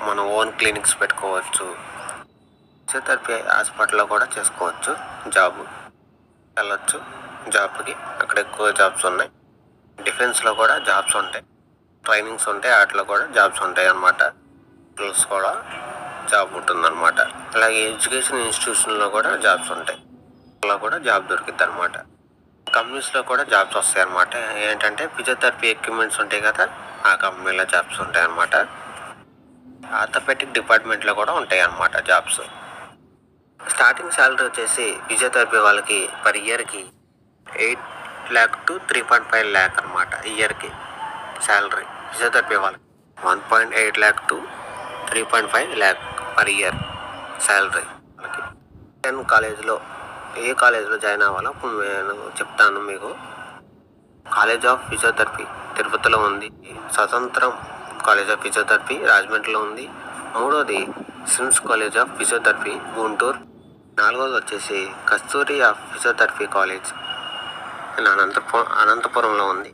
మనం own clinics పెట్టుకోవచ్చు. Physiotherapy హాస్పిటల్లో కూడా చేసుకోవచ్చు. జాబ్ వెళ్ళొచ్చు జాబ్కి. అక్కడ ఎక్కువ జాబ్స్ ఉన్నాయి. డిఫెన్స్లో కూడా జాబ్స్ ఉంటాయి, ట్రైనింగ్స్ ఉంటాయి, వాటిలో కూడా జాబ్స్ ఉంటాయి అన్నమాట. ప్లస్ కూడా జాబ్ ఉంటుందన్నమాట. అలాగే ఎడ్యుకేషన్ ఇన్స్టిట్యూషన్లో కూడా జాబ్స్ ఉంటాయి, అలా కూడా జాబ్ దొరికిద్ది అనమాట. కంపెనీస్లో కూడా జాబ్స్ వస్తాయి అన్నమాట. ఏంటంటే ఫిజియోథెరపీ ఎక్విప్మెంట్స్ ఉంటాయి కదా, ఆ కంపెనీలో జాబ్స్ ఉంటాయి అన్నమాట. ఆర్థోపెటిక్ డిపార్ట్మెంట్లో కూడా ఉంటాయి అన్నమాట జాబ్స్. స్టార్టింగ్ శాలరీ వచ్చేసి ఫిజియోథెరపీ వాళ్ళకి పర్ ఇయర్కి 8 lakh to 3.5 lakh అనమాట. ఇయర్కి శాలరీ ఫిజియోథెరపీ వాళ్ళకి 1.8 lakh to 3.5 lakh per year salary వాళ్ళకి. కాలేజ్లో ఏ కాలేజ్లో జాయిన్ అవ్వాలో ఇప్పుడు నేను చెప్తాను మీకు. కాలేజ్ ఆఫ్ ఫిజియోథెరపీ తిరుపతిలో ఉంది. స్వతంత్రం కాలేజ్ ఆఫ్ ఫిజియోథెరపీ రాజమండ్రిలో ఉంది. మూడోది SIMS college of physiotherapy Guntur. నాలుగోది వచ్చేసి కస్తూరి ఆఫ్ ఫిజియోథెరపీ కాలేజ్ అనంతపురంలో ఉంది.